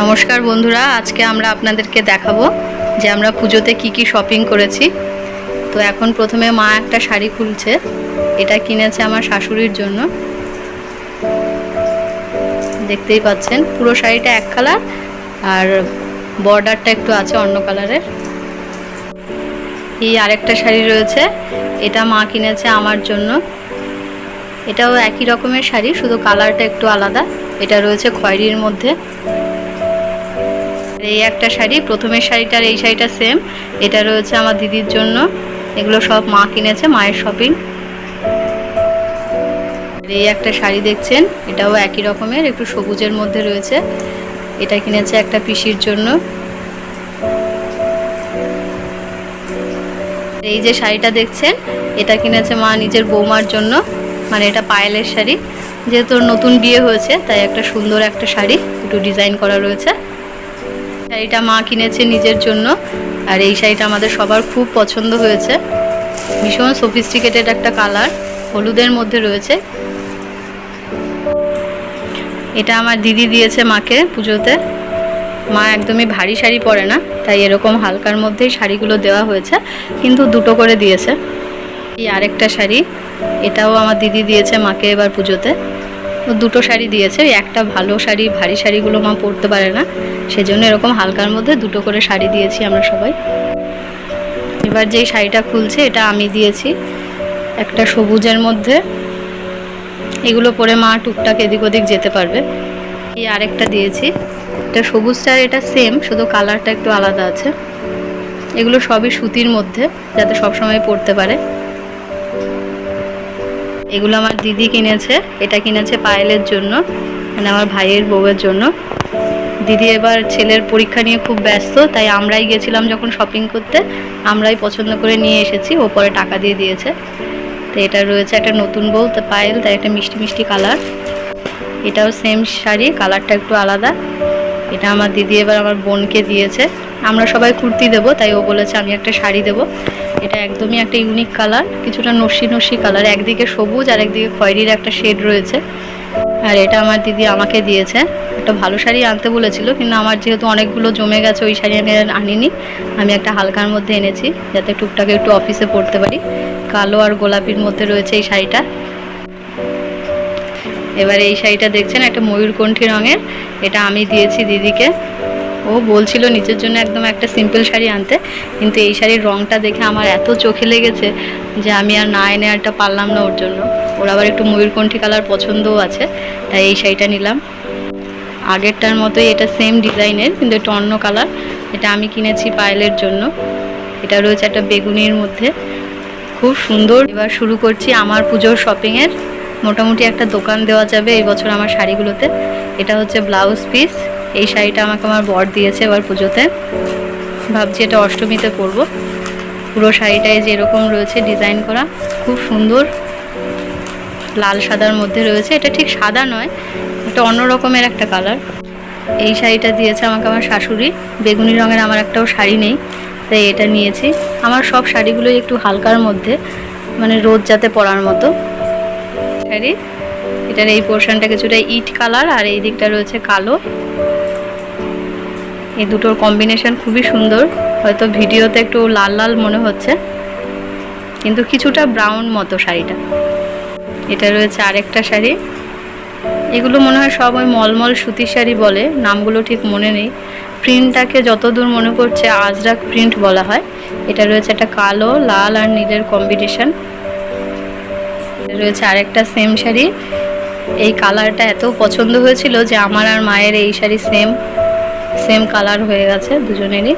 নমস্কার বন্ধুরা, আজকে আমরা আপনাদেরকে দেখাবো যে আমরা পুজোতে কি কি শপিং করেছি। তো এখন প্রথমে মা একটা শাড়ি খুলছে। এটা কিনেছে আমার শাশুড়ির জন্য। দেখতেই পাচ্ছেন পুরো শাড়িটা এক কালার আর বর্ডারটা একটু আছে অন্য কালারের। এই আরেকটা শাড়ি রয়েছে, এটা মা কিনেছে আমার জন্য। এটাও একই রকমের শাড়ি, শুধু কালারটা একটু আলাদা। এটা রয়েছে খয়েরির মধ্যে। এই একটা শাড়ি, প্রথমের শাড়িটার এই শাড়িটা সেম। এটা রয়েছে আমার দিদির জন্য। এগুলো সব মা কিনেছে, মায়ের শপিং। এই একটা শাড়ি দেখছেন, এটাও একই রকমের, একটু সবুজের মধ্যে রয়েছে। এটা কিনেছে একটা পিসির জন্য। এই যে শাড়িটা দেখছেন, এটা কিনেছে মা নিজের বৌমার জন্য। মানে এটা পায়েলের শাড়ি, যেহেতু নতুন বিয়ে হয়েছে তাই একটা সুন্দর একটা শাড়ি, একটু ডিজাইন করা রয়েছে। শাড়িটা মা কিনেছে নিজের জন্য। আর এই শাড়িটা আমাদের সবার খুব পছন্দ হয়েছে। ভীষণ সফিস্টিকেটেড একটা কালার, হলুদের মধ্যে রয়েছে। এটা আমার দিদি দিয়েছে মাকে পুজোতে। মা একদমই ভারী শাড়ি পরে না, তাই এরকম হালকার মধ্যেই শাড়িগুলো দেওয়া হয়েছে, কিন্তু দুটো করে দিয়েছে। এই আরেকটা শাড়ি, এটাও আমার দিদি দিয়েছে মাকে এবার পুজোতে। দুটো শাড়ি দিয়েছে। একটা ভালো শাড়ি, ভারী শাড়িগুলো মা পরতে পারে না, সেজন্য এরকম হালকার মধ্যে দুটো করে শাড়ি দিয়েছি আমরা সবাই। এবার যেই শাড়িটা খুলছে এটা আমি দিয়েছি, একটা সবুজের মধ্যে। এগুলো পরে মা টুকটাক এদিক ওদিক যেতে পারবে। এই আরেকটা দিয়েছি, এটা সবুজটা এটা সেম, শুধু কালারটা একটু আলাদা আছে। এগুলো সবই সুতির মধ্যে, যাতে সবসময় পরতে পারে। এগুলো আমার দিদি কিনেছে। এটা কিনেছে পায়েলের জন্য, মানে আমার ভাইয়ের বউয়ের জন্য। দিদি এবার ছেলের পরীক্ষা নিয়ে খুব ব্যস্ত, তাই আমরাই গেছিলাম যখন শপিং করতে, আমরাই পছন্দ করে নিয়ে এসেছি। ও পরে টাকা দিয়ে দিয়েছে। তো এটা রয়েছে একটা নতুন বউ, তো পায়েল, তাই একটা মিষ্টি মিষ্টি কালার। এটাও সেম শাড়ি, কালারটা একটু আলাদা। এটা আমার দিদি এবার আমার বোনকে দিয়েছে। আমরা সবাই কুর্তি দেবো, তাই ও বলেছে আমি একটা শাড়ি দেবো। এটা একদমই একটা ইউনিক কালার, কিছুটা নস্যি নস্যি কালার, একদিকে সবুজ আর একদিকে খয়েরির একটা শেড রয়েছে। আর এটা আমার দিদি আমাকে দিয়েছে। একটা ভালো শাড়ি আনতে বলেছিল, কিন্তু আমার যেহেতু অনেকগুলো জমে গেছে, ওই শাড়ি আমি আনিনি। আমি একটা হালকার মধ্যে এনেছি, যাতে টুকটাক একটু অফিসে পরতে পারি। কালো আর গোলাপির মধ্যে রয়েছে এই শাড়িটা। এবার এই শাড়িটা দেখছেন, একটা ময়ূরকণ্ঠী রঙের। এটা আমি দিয়েছি দিদিকে। ও বলছিল নিজের জন্য একদম একটা সিম্পল শাড়ি আনতে, কিন্তু এই শাড়ির রঙটা দেখে আমার এত চোখে লেগেছে যে আমি আর না এনে একটা পারলাম না ওর জন্য। ওর আবার একটু ময়ূরকণ্ঠী কালার পছন্দও আছে, তাই এই শাড়িটা নিলাম। আগেরটার মতোই, এটা সেম ডিজাইনের, কিন্তু একটু অন্য কালার। এটা আমি কিনেছি পায়েলের জন্য। এটা রয়েছে একটা বেগুনির মধ্যে, খুব সুন্দর। এবার শুরু করছি আমার পুজোর শপিংয়ের। মোটামুটি একটা দোকান দেওয়া যাবে এই বছর আমার শাড়িগুলোতে। এটা হচ্ছে ব্লাউজ পিস। এই শাড়িটা আমাকে আমার বর দিয়েছে এবার পুজোতে। ভাবছি এটা অষ্টমীতে পরবো। পুরো শাড়িটায় যেরকম রয়েছে ডিজাইন করা, খুব সুন্দর, লাল সাদার মধ্যে রয়েছে। এটা ঠিক সাদা নয়, এটা অন্য রকমের একটা কালার। এই শাড়িটা দিয়েছে আমাকে আমার শাশুড়ি। বেগুনি রঙের আমার একটাও শাড়ি নেই, তাই এটা নিয়েছি। আমার সব শাড়িগুলোই একটু হালকার মধ্যে, মানে রোজ যাতে পরার মতো শাড়ি। এটার এই পোর্শনটা কিছুটা ইট কালার, আর এই দিকটা রয়েছে কালো। এই দুটোর কম্বিনেশন খুবই সুন্দর। হয়তো ভিডিওতে একটু লাল লাল মনে হচ্ছে, কিন্তু কিছুটা ব্রাউন মতো শাড়িটা। এটা রয়েছে আরেকটা শাড়ি। এগুলো মনে হয় সব ওই মলমল সুতির শাড়ি বলে, নামগুলো ঠিক মনে নেই। প্রিন্টটাকে যতদূর মনে করছে আজরাক প্রিন্ট বলা হয়। এটা রয়েছে একটা কালো, লাল আর নীলের কম্বিনেশন। রয়েছে আরেকটা সেম শাড়ি। এই কালারটা এত পছন্দ হয়েছিল যে আমার আর মায়ের এই শাড়ি সেম সেম কালার হয়ে গেছে দুজনেরই।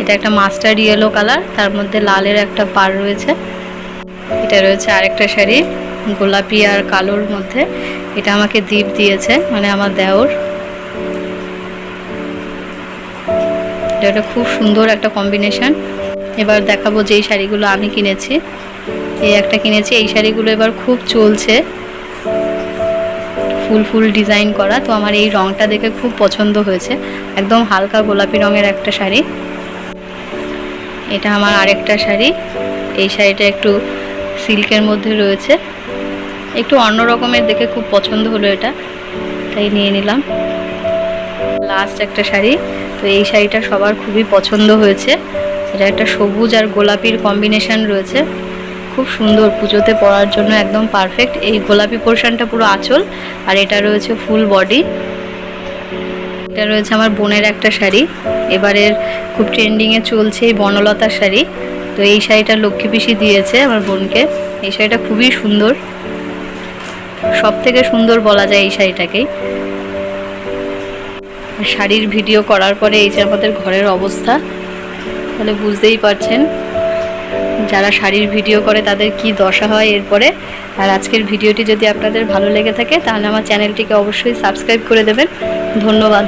এটা একটা মাস্টার্ড ইয়েলো কালার, তার মধ্যে লালের একটা পাড় রয়েছে। এটা রয়েছে আরেকটা শাড়ি, গোলাপি আর কালোর মধ্যে। এটা আমাকে দীপ দিয়েছে, মানে আমার দেওর। এটা খুব সুন্দর একটা কম্বিনেশন। এবার দেখাবো যেই শাড়িগুলো আমি কিনেছি। এই একটা কিনেছি, এই শাড়িগুলো এবার খুব চলছে, ফুল ফুল ডিজাইন করা। তো আমার এই রঙটা দেখে খুব পছন্দ হয়েছে, একদম হালকা গোলাপি রঙের একটা শাড়ি। এটা আমার আরেকটা শাড়ি। এই শাড়িটা একটু সিল্কের মধ্যে রয়েছে, একটু অন্য রকমের দেখে খুব পছন্দ হলো এটা, তাই নিয়ে নিলাম। লাস্ট একটা শাড়ি। তো এই শাড়িটা সবার খুবই পছন্দ হয়েছে। এটা একটা সবুজ আর গোলাপির কম্বিনেশন রয়েছে, খুব সুন্দর, পুজোতে পরার জন্য একদম পারফেক্ট। এই গোলাপি পোর্শনটা পুরো আঁচল, আর এটা রয়েছে ফুল বডি। এটা রয়েছে আমার বোনের একটা শাড়ি, এবারের খুব ট্রেন্ডিংয়ে চলছে এই বনলতার শাড়ি। তো এই শাড়িটা লক্ষ্মী পিসি দিয়েছে আমার বোনকে। এই শাড়িটা খুবই সুন্দর, সব থেকে সুন্দর বলা যায় এই শাড়িটাকেই। শাড়ির ভিডিও করার পরে এই যে আমাদের ঘরের অবস্থা, তাহলে বুঝতেই পারছেন যারা শাড়ির ভিডিও করে তাদের কি দশা হয় এরপরে। আর আজকের ভিডিওটি যদি আপনাদের ভালো লেগে থাকে তাহলে আমার চ্যানেলটিকে অবশ্যই সাবস্ক্রাইব করে দেবেন। ধন্যবাদ।